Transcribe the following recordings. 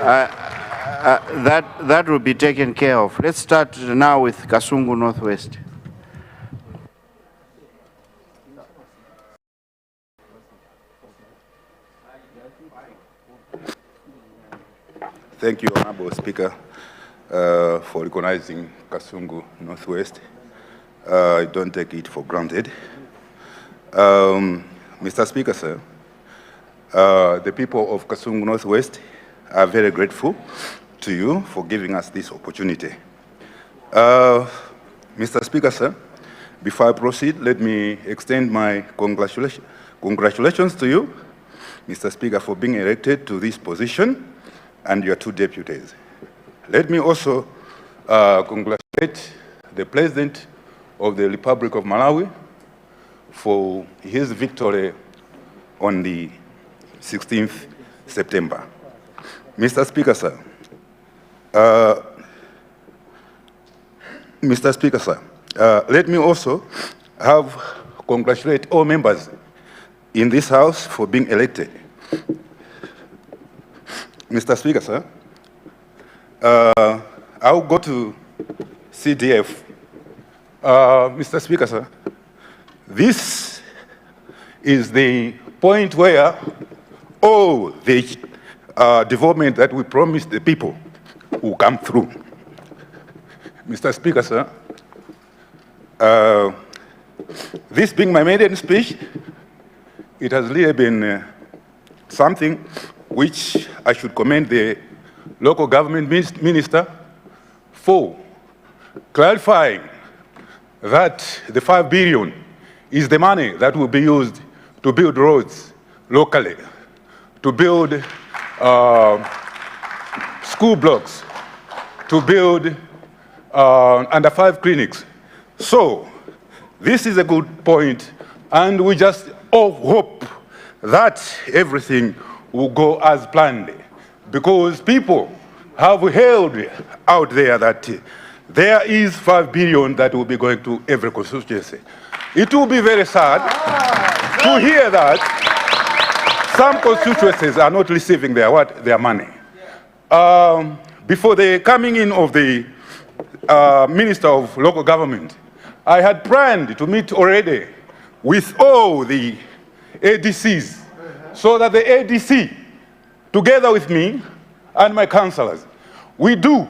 That will be taken care of. Let's start now with Kasungu Northwest. Thank you, Honorable Speaker, for recognizing Kasungu Northwest. I don't take it for granted. Mr. Speaker, sir, the people of Kasungu Northwest are very grateful to you for giving us this opportunity. Mr. Speaker, sir, before I proceed, let me extend my congratulations to you, Mr. Speaker, for being elected to this position and your two deputies. Let me also congratulate the President of the Republic of Malawi for his victory on the 16th September. Mr. Speaker, sir, let me also congratulate all members in this House for being elected. Mr. Speaker, sir, I'll go to CDF. Mr. Speaker, sir, this is the point where all the development that we promised the people will come through. Mr. Speaker, sir, this being my maiden speech, it has really been something which I should commend the local government minister for clarifying that the 5 billion is the money that will be used to build roads locally, to build school blocks, to build under 5 clinics. So this is a good point, and we just all hope that everything will go as planned, because people have held out there that there is 5 billion that will be going to every constituency. It will be very sad to hear that some constituencies are not receiving their money. Before the coming in of the Minister of Local Government, I had planned to meet already with all the ADCs, so that the ADC, together with me and my councillors, we do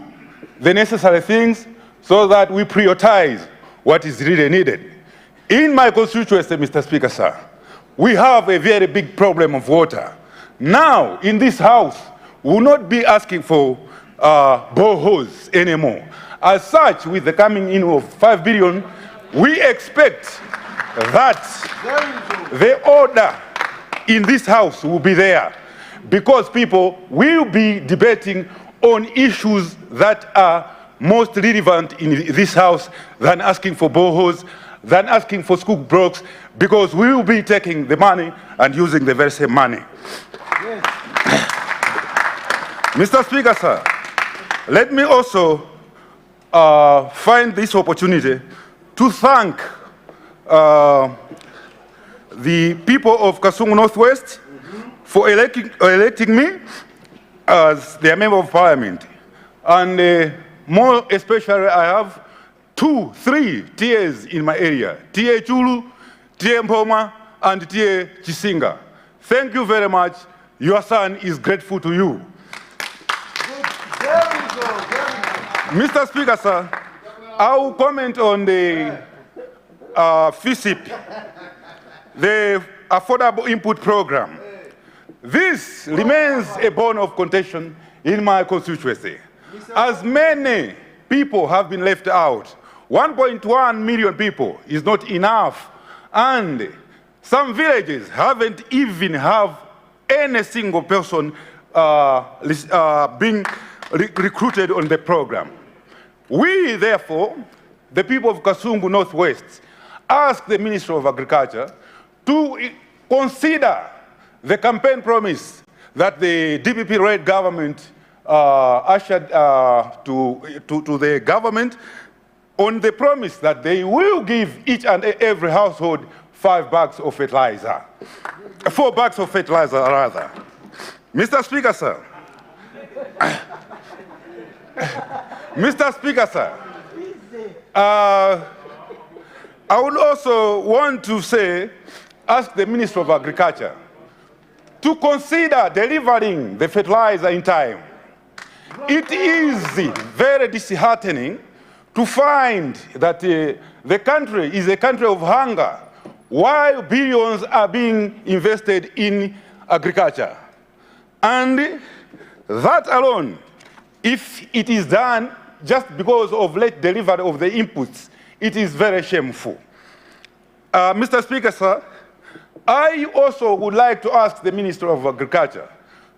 the necessary things so that we prioritize what is really needed. In my constituency, Mr. Speaker, sir, we have a very big problem of water. Now, in this House, we will not be asking for boreholes anymore. As such, with the coming in of 5 billion, we expect that the order in this House will be there, because people will be debating on issues that are most relevant in this House than asking for boreholes, than asking for school blocks, because we will be taking the money and using the very same money. Yes. Mr. Speaker, sir, let me also find this opportunity to thank the people of Kasungu Northwest for electing me as their member of parliament. And more especially, I have 3 TAs in my area, TA Chulu, TA Mpoma, and TA Chisinga. Thank you very much. Your son is grateful to you. Mr. Speaker, sir, I will comment on the FISIP, the Affordable Input Program. This remains a bone of contention in my constituency, as many people have been left out. 1.1 million people is not enough, and some villages haven't even have any single person being recruited on the program. We, therefore, the people of Kasungu Northwest, ask the Minister of Agriculture to consider the campaign promise that the DPP-led government ushered to the government, on the promise that they will give each and every household 5 bags of fertilizer, 4 bags of fertilizer rather. Mr. Speaker, sir, Mr. Speaker, sir, I would also want to ask the Minister of Agriculture to consider delivering the fertilizer in time. It is very disheartening to find that the country is a country of hunger while billions are being invested in agriculture. And that alone, if it is done just because of late delivery of the inputs, it is very shameful. Mr. Speaker, sir, I also would like to ask the Minister of Agriculture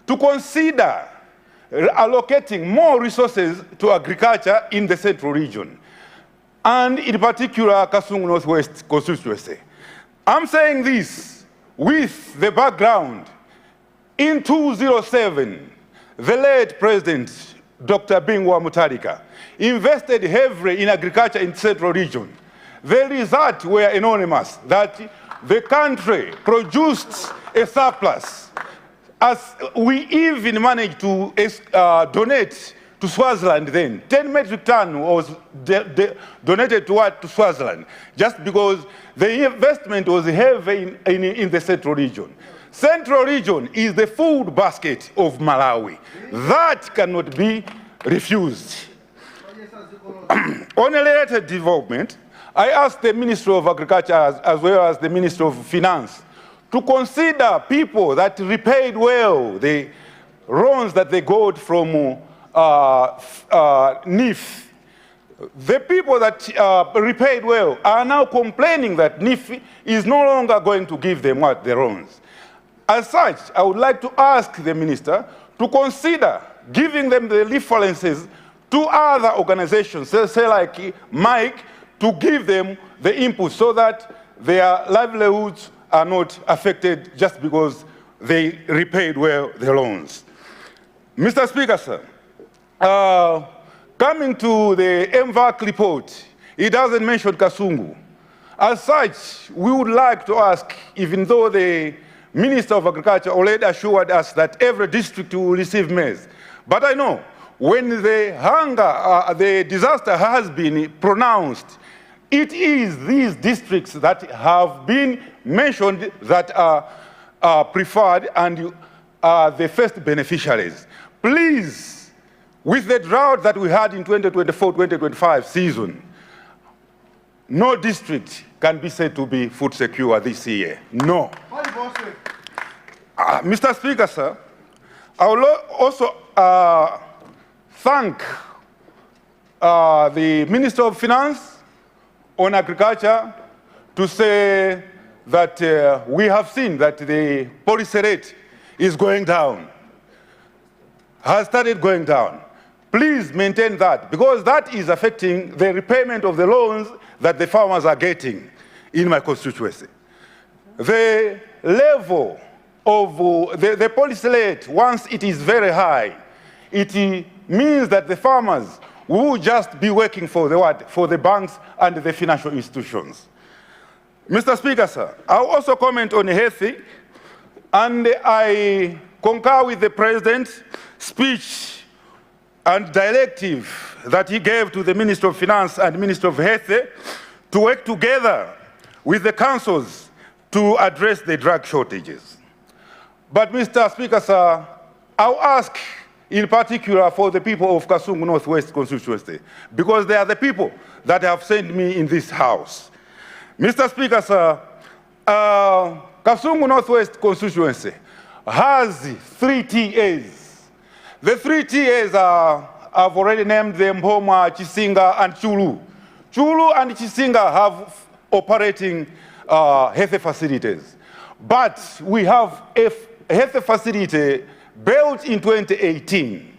to consider allocating more resources to agriculture in the Central region, and in particular, Kasungu Northwest constituency. I'm saying this with the background. In 2007, the late President, Dr. Bingwa Mutharika, invested heavily in agriculture in the Central region. The results were enormous, that the country produced a surplus, as we even managed to donate to Swaziland then. 10 metric tons was donated to Swaziland, just because the investment was heavy in the Central region. Central region is the food basket of Malawi. That cannot be refused. On a related development, I asked the Minister of Agriculture as well as the Minister of Finance to consider people that repaid well the loans that they got from NIF. The people that repaid well are now complaining that NIF is no longer going to give them the loans. As such, I would like to ask the Minister to consider giving them the references to other organizations, say like Mike, to give them the input so that their livelihoods are not affected just because they repaid well their loans. Mr. Speaker, sir, coming to the MVAC report, it doesn't mention Kasungu. As such, we would like to ask, even though the Minister of Agriculture already assured us that every district will receive maize, but I know when the disaster has been pronounced, it is these districts that have been mentioned that are preferred and are the first beneficiaries. Please, with the drought that we had in 2024-2025 season, no district can be said to be food secure this year. No. Mr. Speaker, sir, I will also thank the Minister of Finance on agriculture to say that we have seen that the policy rate is going down, has started going down. Please maintain that, because that is affecting the repayment of the loans that the farmers are getting in my constituency. The level of the policy rate, once it is very high, it means that the farmers will just be working for the banks and the financial institutions. Mr. Speaker, sir, I'll also comment on healthy, and I concur with the President's speech and directive that he gave to the Minister of Finance and Minister of Health to work together with the councils to address the drug shortages. But Mr. Speaker, sir, I'll ask in particular for the people of Kasungu Northwest constituency, because they are the people that have sent me in this house. Mr. Speaker, sir, Kasungu Northwest constituency has 3 TAs. The 3 TAs I've already named them Mpoma, Chisinga, and Chulu. Chulu and Chisinga have operating health facilities. But we have a health facility built in 2018,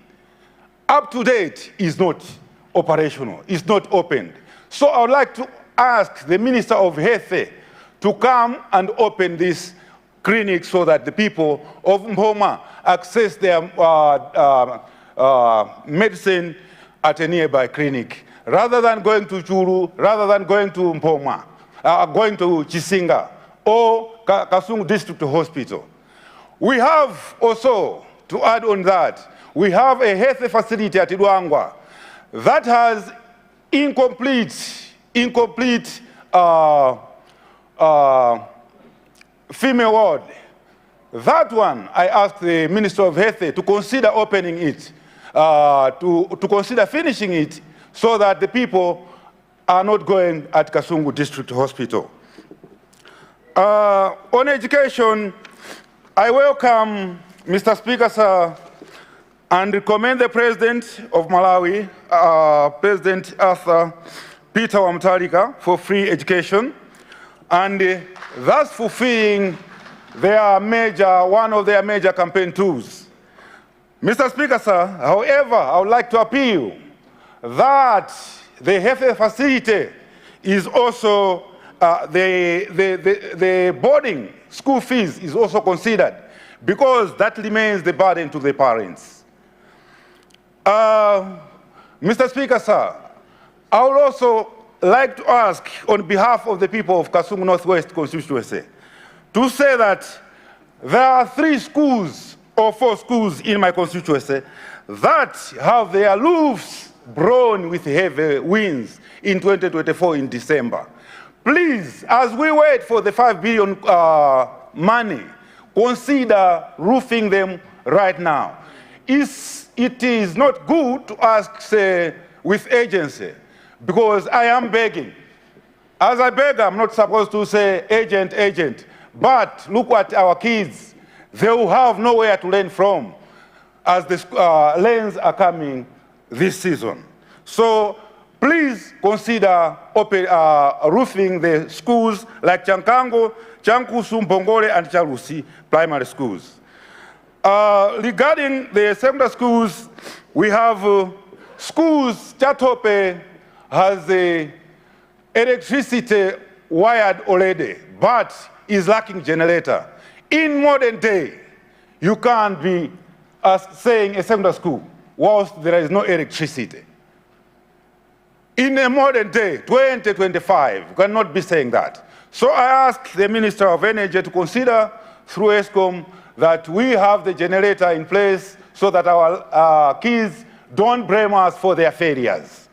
up to date, is not operational, is not opened. So I would like to ask the Minister of Health to come and open this clinic so that the people of Mpoma access their medicine at a nearby clinic, rather than going to Churu, rather than going to Mpoma, going to Chisinga or Kasungu District Hospital. We have also, to add on that, we have a health facility at Luangwa that has incomplete female ward. That one, I asked the Minister of Health to consider opening it, to consider finishing it, so that the people are not going at Kasungu District Hospital. On education, I welcome, Mr. Speaker, sir, and commend the President of Malawi, President Arthur Peter Wamutharika, for free education, and thus fulfilling one of their major campaign tools. Mr. Speaker, sir, however, I would like to appeal that the health facility is also, the boarding school fees is also considered, because that remains the burden to the parents. Mr. Speaker, sir, I would also like to ask on behalf of the people of Kasungu Northwest constituency to say that there are 3 schools or 4 schools in my constituency that have their roofs blown with heavy winds in 2024 in December. Please, as we wait for the 5 billion money, consider roofing them right now. It is not good to ask, say, with agency, because I am begging. As I beg, I'm not supposed to say agent, agent, but look at our kids. They will have nowhere to learn from as the rains are coming this season. So please consider roofing the schools like Chankango, Chankusu, Mbongole, and Chalusi primary schools. Regarding the secondary schools, we have schools. Chatope has the electricity wired already, but is lacking generator. In modern day, you can't be saying a secondary school whilst there is no electricity. In a modern day, 2025, you cannot be saying that. So I ask the Minister of Energy to consider through ESCOM that we have the generator in place so that our kids don't blame us for their failures.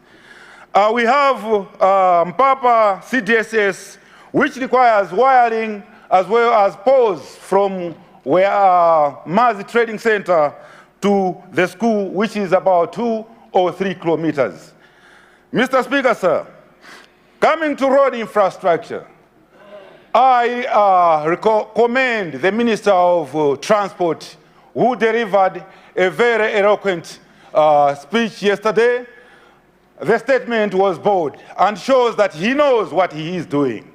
We have Mpapa CDSS, which requires wiring as well as poles from where Mazi Trading Center to the school, which is about 2 or 3 kilometers. Mr. Speaker, sir, coming to road infrastructure, I commend the Minister of Transport, who delivered a very eloquent speech yesterday. The statement was bold and shows that he knows what he is doing.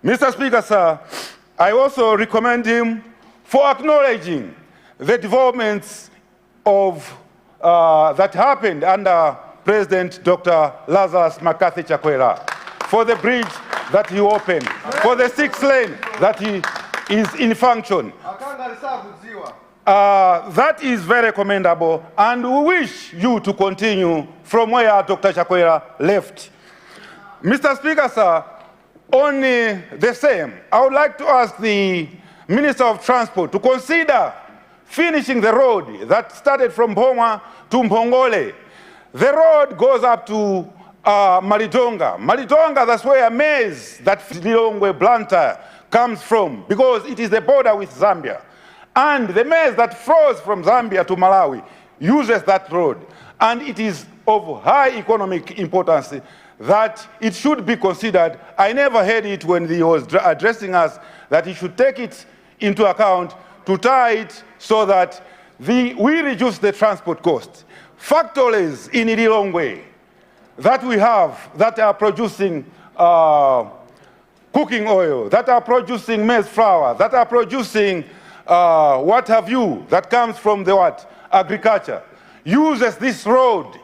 Mr. Speaker, sir, I also recommend him for acknowledging the developments of, that happened under President Dr. Lazarus McCarthy Chakwera, for the bridge that he opened, for the 6th lane that he is in function. That is very commendable, and we wish you to continue from where Dr. Chakwera left. Mr. Speaker, sir, on the same, I would like to ask the Minister of Transport to consider finishing the road that started from Boma to Mpongole. The road goes up to Malidonga. Malidonga, that's where maize that Lilongwe Blantyre comes from, because it is the border with Zambia. And the maize that flows from Zambia to Malawi uses that road. And it is of high economic importance that it should be considered. I never heard it when he was addressing us, that he should take it into account to tie it so that we reduce the transport cost. Factories in Lilongwe that we have that are producing cooking oil, that are producing maize flour, that are producing what have you, that comes from the what? Agriculture, uses this road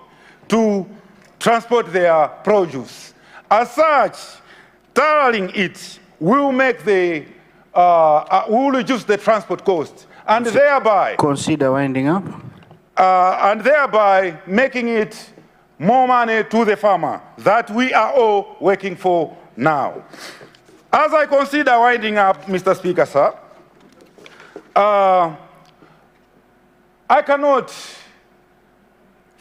to transport their produce. As such, tarring it will make the, will reduce the transport cost, and thereby consider winding up. And thereby making it more money to the farmer that we are all working for now. As I consider winding up, Mr. Speaker, sir, I cannot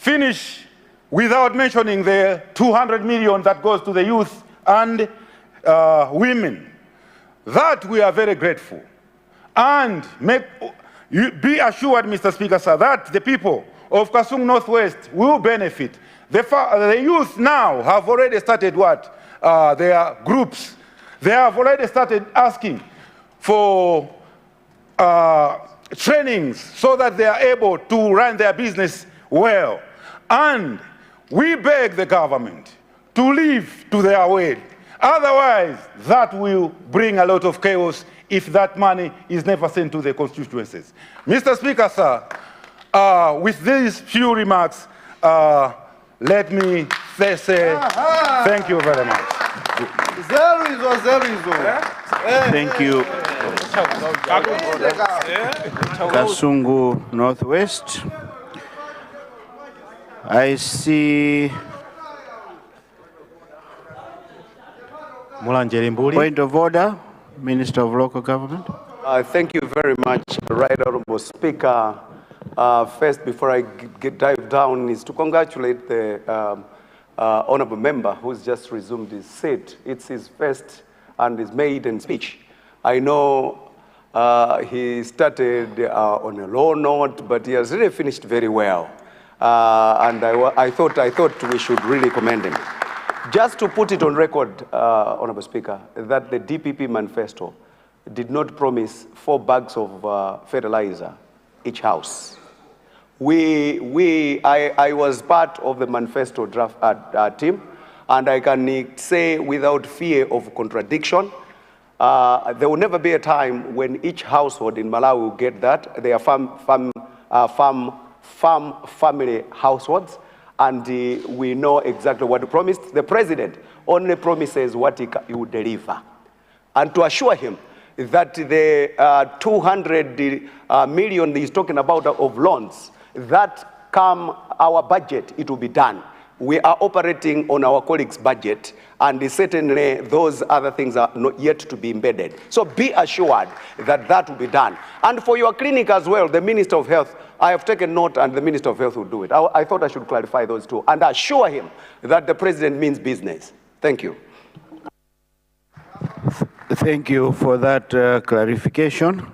finish without mentioning the 200 million that goes to the youth and women. That we are very grateful. And be assured, Mr. Speaker, sir, that the people of Kasung Northwest will benefit. The youth now have already started what? Their groups. They have already started asking for trainings so that they are able to run their business well. And we beg the government to live to their will. Otherwise, that will bring a lot of chaos if that money is never sent to the constituencies. Mr. Speaker, sir, with these few remarks, let me say thank you very much. Thank you. Kasungu Northwest. I see point of order, Minister of Local Government. Thank you very much, Right Honorable Speaker. First, before I dive down, is to congratulate the honorable member who's just resumed his seat. It's his first and his maiden speech. I know he started on a low note, but he has really finished very well. And I thought we should really commend him. Just to put it on record, Honorable Speaker, that the DPP manifesto did not promise 4 bags of fertilizer each house. I was part of the manifesto draft team, and I can say without fear of contradiction, there will never be a time when each household in Malawi will get that. They are family households, and we know exactly what he promised. The president only promises what he will deliver. And to assure him that the 200 million he's talking about of loans, that come our budget, it will be done. We are operating on our colleagues' budget, and certainly those other things are not yet to be embedded. So be assured that that will be done. And for your clinic as well, the Minister of Health, I have taken note, and the Minister of Health will do it. I thought I should clarify those two and assure him that the president means business. Thank you. Thank you for that clarification.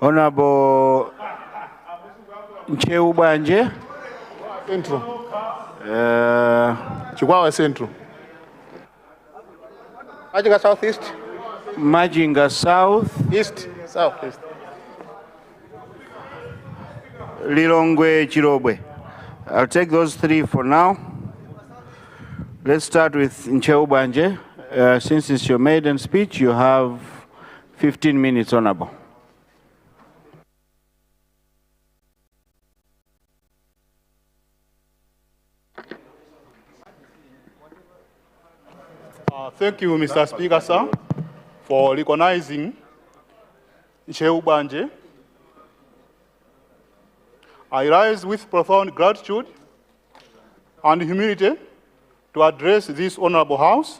Honorable Ncheubanje. Central. Chihuahua Central. Majinga Southeast. Majinga South. East. Southeast. Lilongwe Chirobwe. I'll take those 3 for now. Let's start with Ncheubanje. Since it's your maiden speech, you have 15 minutes, Honorable. Thank you, Mr. Speaker, sir, for recognizing Ncheubanje. I rise with profound gratitude and humility to address this honorable house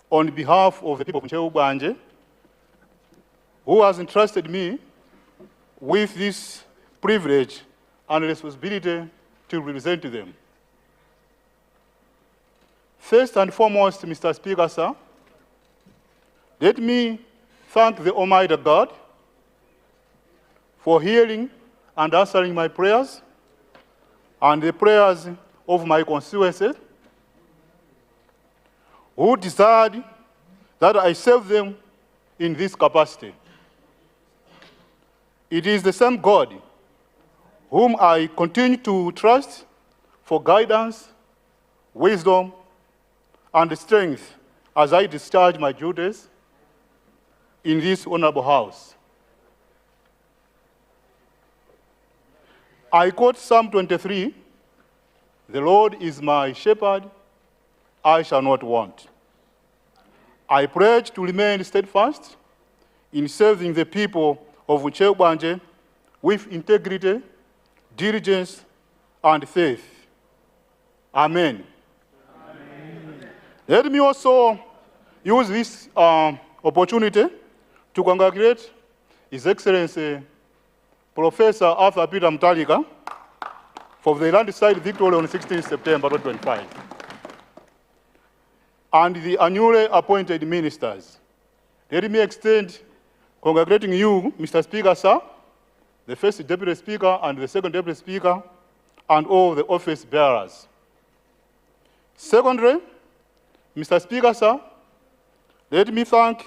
on behalf of the people of Ncheubanje, who has entrusted me with this privilege and responsibility to represent them. First and foremost, Mr. Speaker, sir, let me thank the Almighty God for hearing and answering my prayers and the prayers of my constituency, who desired that I serve them in this capacity. It is the same God whom I continue to trust for guidance, wisdom, and strength as I discharge my duties in this honorable house. I quote Psalm 23, "The Lord is my shepherd, I shall not want." I pledge to remain steadfast in serving the people of Ncheubanje with integrity, diligence, and faith. Amen. Let me also use this opportunity to congratulate His Excellency Professor Arthur Peter Mutharika for the landslide victory on 16 September 2025. And the annually appointed ministers. Let me extend congratulating you, Mr. Speaker, sir, the first Deputy Speaker and the second Deputy Speaker, and all the office bearers. Secondly, Mr. Speaker, sir, let me thank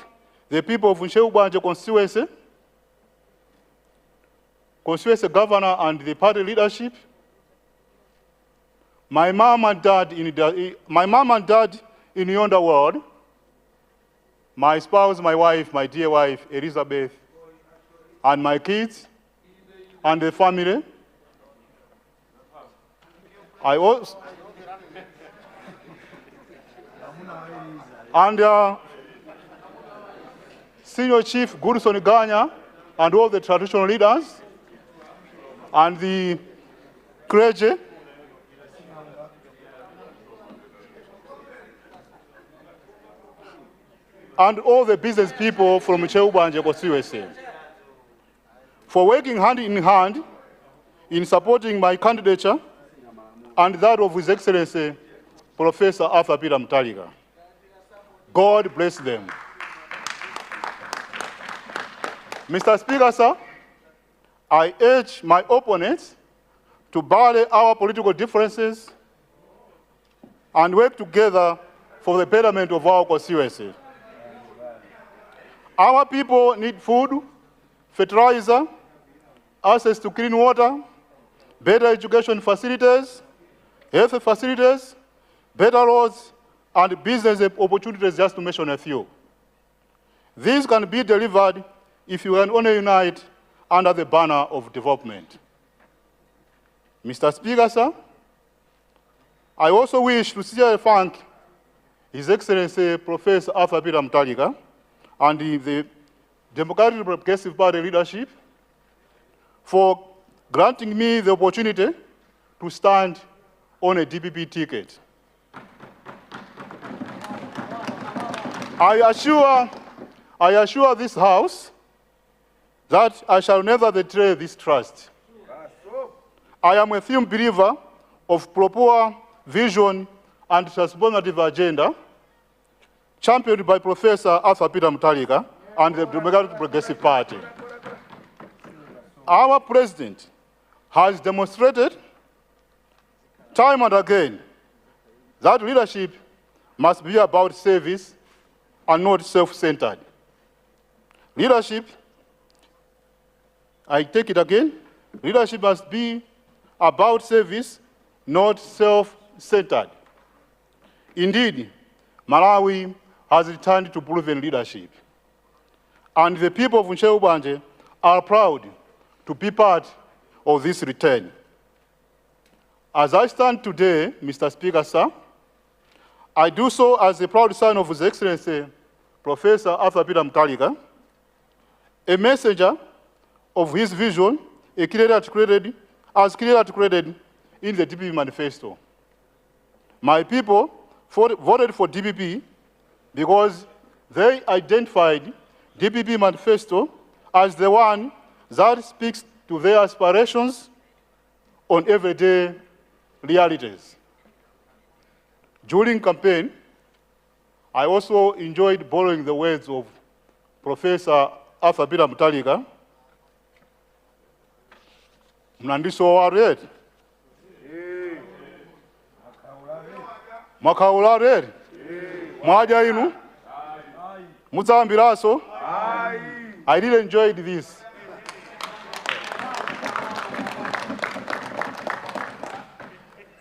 the people of Nchewubwanje constituency governor and the party leadership, my mom and dad in yonder world, my spouse, my wife, my dear wife, Elizabeth, and my kids, and the family. I also, and Senior Chief Goodson Ganya, and all the traditional leaders, and the clergy, and all the business people from Nchewubwanje constituency for working hand in hand in supporting my candidature and that of His Excellency, Professor Arthur Peter Mutharika. God bless them. Mr. Speaker, sir, I urge my opponents to bury our political differences and work together for the betterment of our constituency. Our people need food, fertilizer, access to clean water, better education facilities, health facilities, better roads, and business opportunities, just to mention a few. These can be delivered if you can only unite under the banner of development. Mr. Speaker, sir, I also wish to sincerely thank His Excellency Professor Arthur Peter Mutharika and the Democratic Progressive Party leadership for granting me the opportunity to stand on a DPP ticket. I assure this House that I shall never betray this trust. I am a firm believer of proper vision and transformative agenda championed by Professor Arthur Peter Mutharika and the Democratic Progressive Party. Our president has demonstrated time and again that leadership must be about service and not self-centered. Leadership, I take it again, leadership must be about service, not self-centered. Indeed, Malawi has returned to proven leadership. And the people of Nchewubwanje are proud to be part of this return. As I stand today, Mr. Speaker, sir, I do so as a proud son of His Excellency, Professor Arthur Peter Mutharika, a messenger of his vision, clearly articulated in the DPP manifesto. My people voted for DPP because they identified DPP manifesto as the one that speaks to their aspirations on everyday realities. During campaign, I also enjoyed borrowing the words of Professor Arthur Peter Mutharika. Mnandiso red. Makaula red. Mwaja inu. Muzambiraso. I really enjoyed this.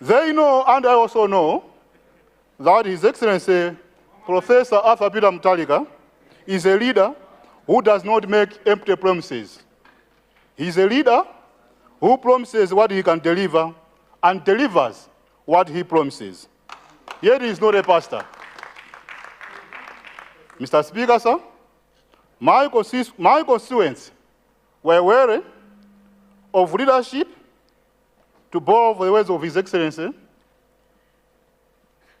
They know, and I also know, that His Excellency Professor Arthur Peter Mutharika is a leader who does not make empty promises. He's a leader who promises what he can deliver and delivers what he promises. Yet he is not a pastor. Mr. Speaker, sir, my constituents were wary of leadership, to borrow the words of His Excellency,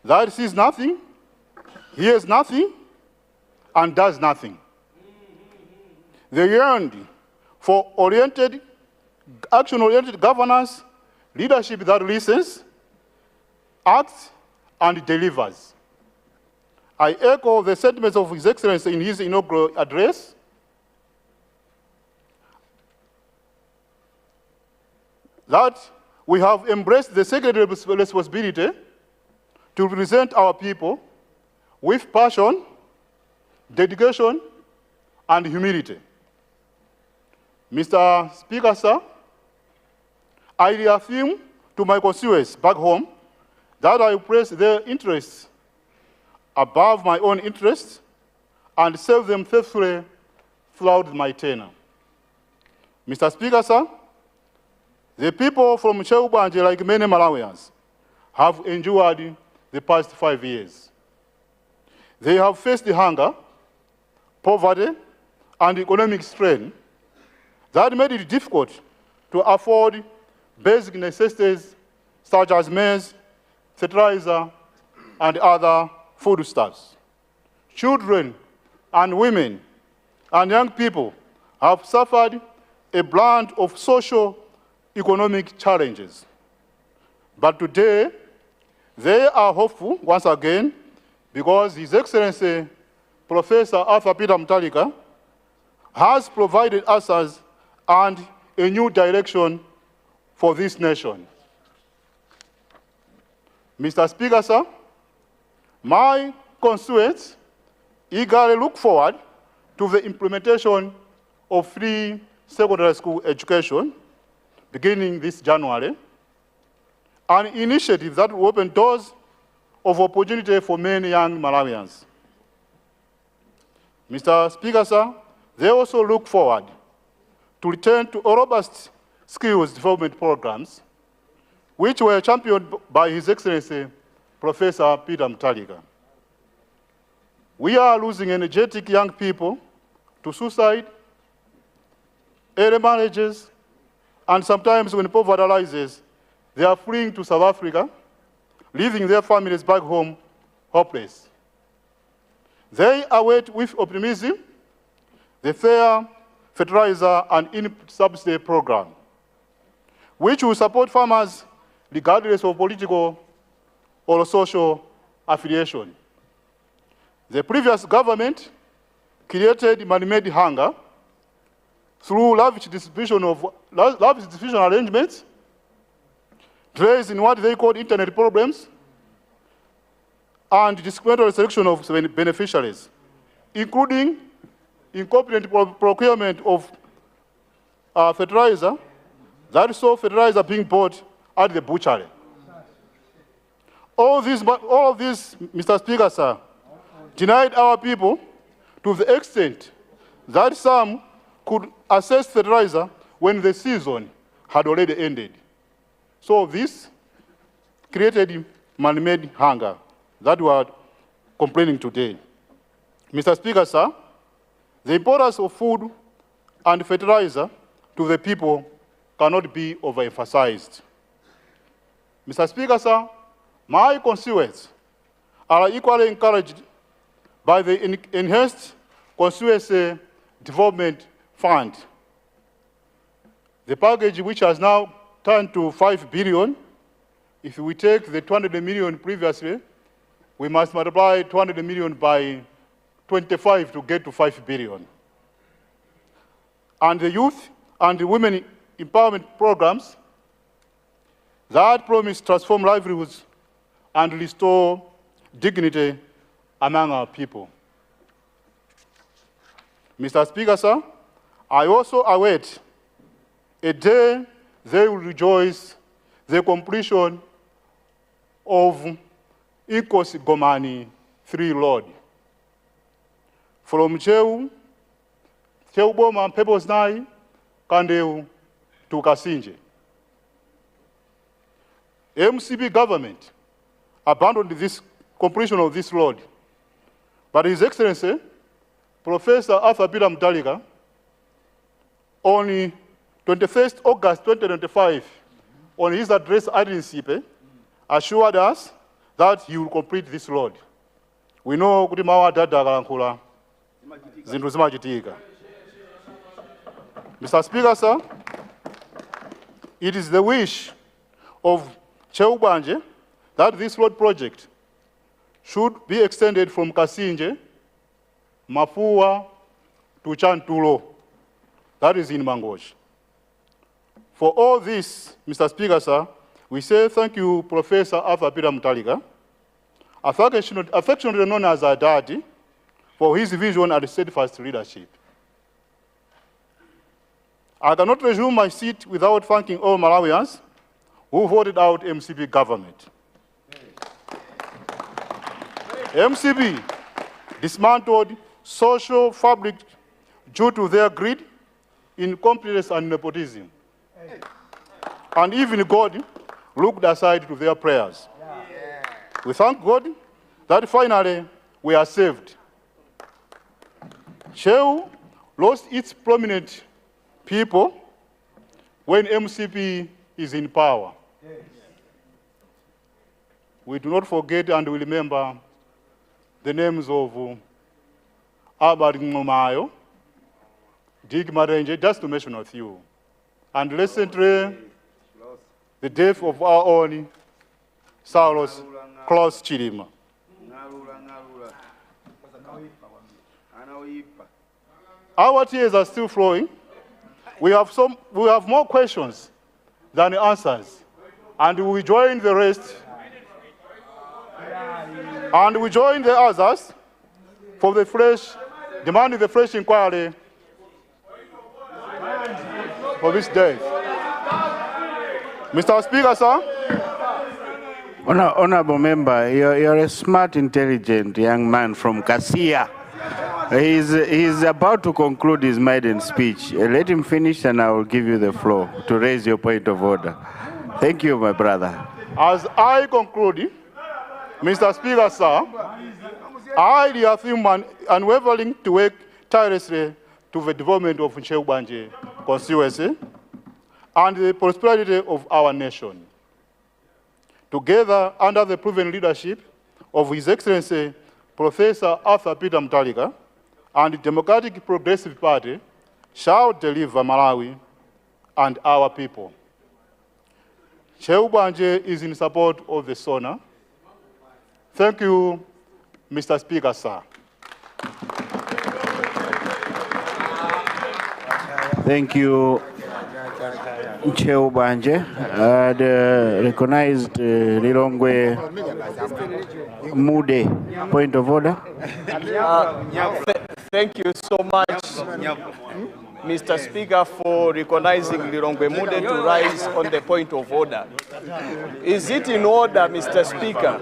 that sees nothing, hears nothing, and does nothing. They yearned for oriented action-oriented governance, leadership that listens, acts, and delivers. I echo the sentiments of His Excellency in his inaugural address. That we have embraced the sacred responsibility to represent our people with passion, dedication, and humility. Mr. Speaker, sir, I reaffirm to my constituents back home that I place their interests above my own interests and serve them faithfully throughout my tenure. Mr. Speaker, sir, the people from Cheubanje, like many Malawians, have endured the past 5 years. They have faced the hunger, poverty, and economic strain that made it difficult to afford basic necessities such as maize, fertilizer, and other foodstuffs. Children and women and young people have suffered a brunt of social economic challenges. But today, they are hopeful once again because His Excellency Professor Arthur Peter Mutharika has provided answers and a new direction for this nation. Mr. Speaker, sir, my constituents eagerly look forward to the implementation of free secondary school education beginning this January, an initiative that will open doors of opportunity for many young Malawians. Mr. Speaker, sir, they also look forward to return to robust skills development programs, which were championed by His Excellency Professor Peter Mutharika. We are losing energetic young people to suicide, early marriages, and sometimes when poverty arises, they are fleeing to South Africa, leaving their families back home hopeless. They await with optimism the fair fertilizer and input subsidy program, which will support farmers regardless of political or social affiliation. The previous government created man-made hunger through lavish distribution arrangements, delays in what they called internet problems, and discriminatory selection of beneficiaries, including incompetent procurement of fertilizer that saw fertilizer being bought at the butchery. All of this, Mr. Speaker, sir, denied our people to the extent that some could access fertilizer when the season had already ended. So this created man-made hunger that we are complaining today. Mr. Speaker, sir, the importance of food and fertilizer to the people cannot be overemphasized. Mr. Speaker, sir, my constituents are equally encouraged by the enhanced constituency development fund. The package, which has now turned to 5 billion, if we take the 200 million previously, we must multiply 200 million by 25 to get to 5 billion. And the youth and the women empowerment programs that promise to transform livelihoods and restore dignity among our people. Mr. Speaker, sir, I also await a day they will rejoice the completion of Inkosi Gomani 3 Road. From Cheuboma, People's Nai, Kandeu to Kasinje. MCB government abandoned this completion of this road, but His Excellency, Professor Arthur Peter Mutharika, on 21st August 2025, on his address at Nsipe, assured us that he will complete this road. We know kuti mawa dada kalankula zinthu zimachitika. Mr. Speaker, sir, it is the wish of Cheubanje that this road project should be extended from Kasinje, Mafua to Chantulo, that is in Mangosh. For all this, Mr. Speaker, sir, we say thank you, Professor Arthur Peter Mutaliga, affectionately known as our daddy, for his vision and steadfast leadership. I cannot resume my seat without thanking all Malawians who voted out MCP government. MCP dismantled social fabric due to their greed, incompetence, and nepotism. And even God looked aside to their prayers. We thank God that finally we are saved. Cheu lost its prominent people when MCP is in power. We do not forget and we remember the names of Albert Ngomayo, Dig Marenje, just to mention a few. And recently, the death of our own Saulos Klaus Chilima. Our tears are still flowing. We have more questions than answers. And we join the rest. And we join the others for the fresh, demanding the fresh inquiry for this day. Mr. Speaker, sir. Honorable member, you're a smart, intelligent young man from Kasia. He's about to conclude his maiden speech. Let him finish and I will give you the floor to raise your point of order. Thank you, my brother. As I conclude, Mr. Speaker, sir, I reaffirm unwavering to work tirelessly to the development of Cheubanje constituency and the prosperity of our nation. Together, under the proven leadership of His Excellency Professor Arthur Peter Mutaliga and the Democratic Progressive Party, shall deliver Malawi and our people. Cheubanje is in support of the SONA. Thank you, Mr. Speaker, sir. Thank you, Cheubanje. The recognized Lilongwe Mude. Point of order. Thank you so much, Mr. Speaker, for recognizing Lilongwe Mude to rise on the point of order. Is it in order, Mr. Speaker,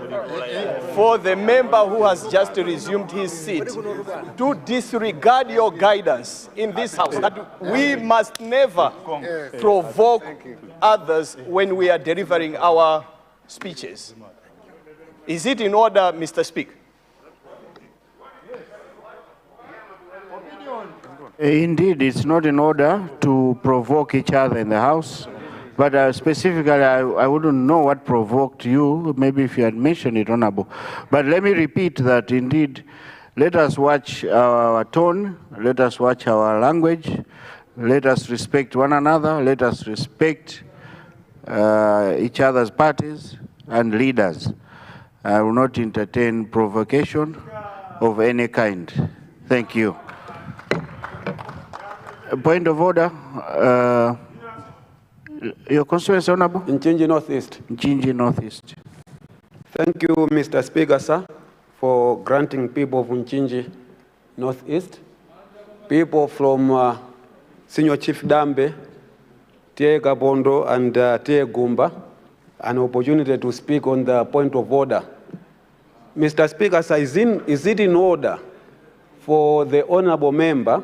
for the member who has just resumed his seat to disregard your guidance in this House that we must never provoke others when we are delivering our speeches? Is it in order, Mr. Speaker? Indeed, it's not in order to provoke each other in the House, but specifically, I wouldn't know what provoked you, maybe if you had mentioned it, Honorable. But let me repeat that, indeed, let us watch our tone, let us watch our language, let us respect one another, let us respect each other's parties and leaders. I will not entertain provocation of any kind. Thank you. Point of order. Your constituency, Honorable? Nchinji Northeast. Nchinji Northeast. Thank you, Mr. Speaker, sir, for granting people of Nchinji Northeast, people from Senior Chief Dambe, Tie Gabondo, and Tie Gumba, an opportunity to speak on the point of order. Mr. Speaker, sir, is it in order for the honorable member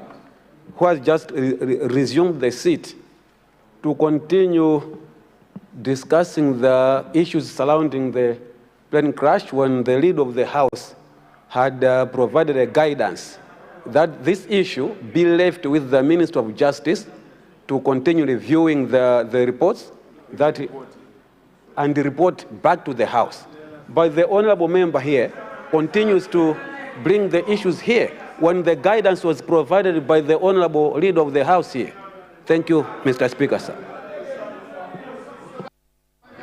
who has just resumed the seat to continue discussing the issues surrounding the plane crash when the leader of the House had provided a guidance that this issue be left with the Minister of Justice to continue reviewing the reports and report back to the House. But the honorable member here continues to bring the issues here when the guidance was provided by the honorable leader of the House here. Thank you, Mr. Speaker, sir.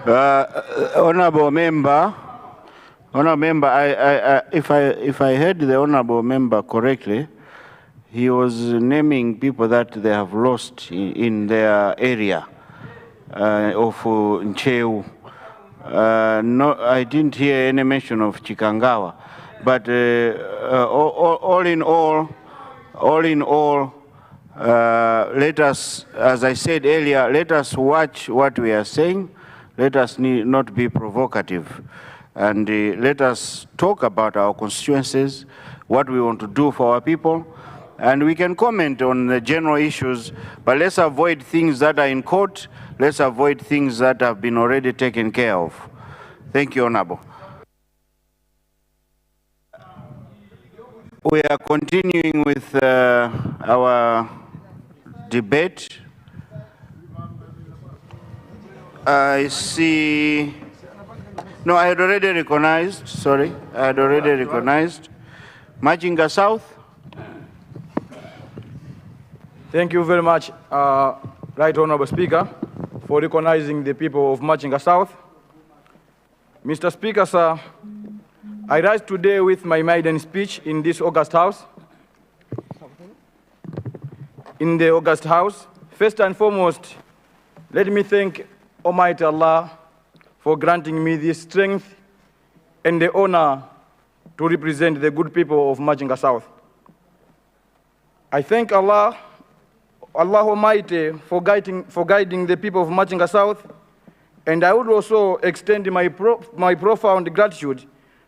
Honorable member, if I heard the honorable member correctly, he was naming people that they have lost in their area of Ncheu. No, I didn't hear any mention of Chikangawa, but all in all, let us, as I said earlier, let us watch what we are saying. Let us not be provocative, and let us talk about our constituencies, what we want to do for our people, and we can comment on the general issues, but let's avoid things that are in court. Let's avoid things that have been already taken care of. Thank you, Honorable. We are continuing with our debate. I see, no, I had already recognized, sorry, I had already recognized. Machinga South. Thank you very much, Right Honorable Speaker, for recognizing the people of Machinga South. Mr. Speaker, sir, I rise today with my maiden speech in this August House. In the August House, first and foremost, let me thank Almighty Allah for granting me the strength and the honor to represent the good people of Machinga South. I thank Allah Almighty for guiding the people of Machinga South, and I would also extend my profound gratitude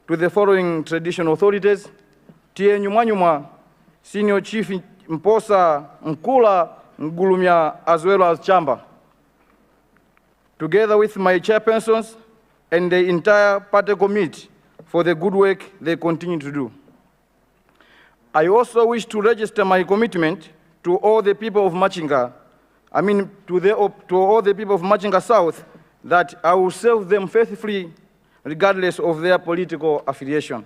to the following traditional authorities: Tie Nyumanyuma, Senior Chief Mposa, Nkula, Ngulumya, as well as Chamba, together with my chairpersons and the entire party committee for the good work they continue to do. I also wish to register my commitment to all the people of Machinga, to all the people of Machinga South, that I will serve them faithfully regardless of their political affiliation.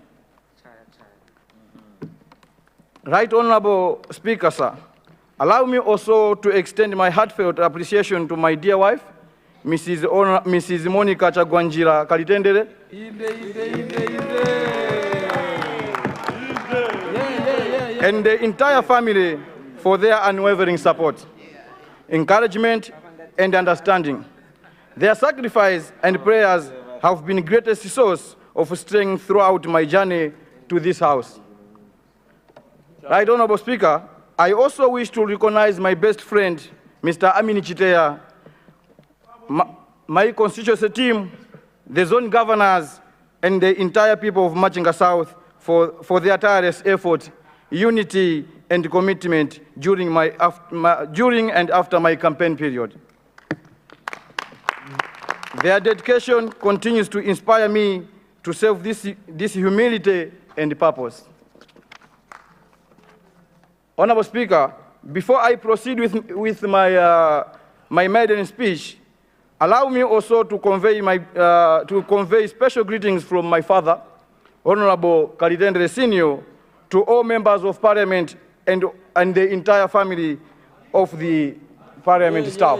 Right Honorable Speaker, sir, allow me also to extend my heartfelt appreciation to my dear wife, Mrs. Monica Chagwanjira Kalitendere, and the entire family for their unwavering support, encouragement, and understanding. Their sacrifice and prayers have been the greatest source of strength throughout my journey to this house. Right Honorable Speaker, I also wish to recognize my best friend, Mr. Amini Chitea, my constituency team, the zone governors, and the entire people of Machinga South for their tireless effort, unity, and commitment during and after my campaign period. Their dedication continues to inspire me to serve this humility and purpose. Honorable Speaker, before I proceed with my maiden speech, allow me also to convey special greetings from my father, Honorable Kalitendere Senior, to all members of Parliament and the entire family of the Parliament staff.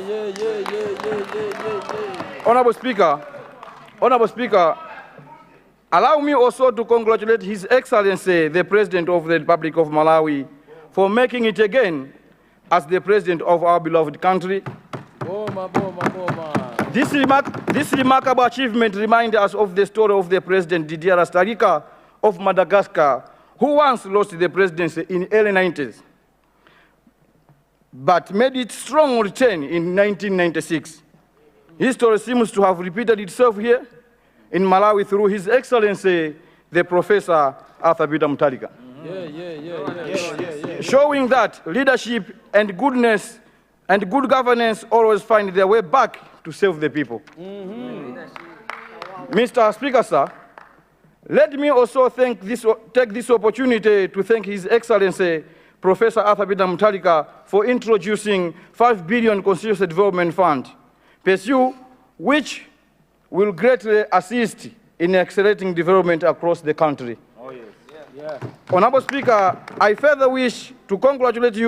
Honorable Speaker, allow me also to congratulate His Excellency, the President of the Republic of Malawi, for making it again as the President of our beloved country. This remarkable achievement reminds us of the story of the President Didier Astarika of Madagascar, who once lost the presidency in early 90s, but made its strong return in 1996. History seems to have repeated itself here in Malawi through His Excellency, the Professor Arthur Peter Mutharika. Showing that leadership and goodness and good governance always find their way back to serve the people. Mr. Speaker, sir, let me also take this opportunity to thank His Excellency, Professor Arthur Peter Mutharika, for introducing 5 billion Constituency Development Fund, pursue which will greatly assist in accelerating development across the country. Oh, yes. Yeah. Honorable Speaker, I further wish to congratulate you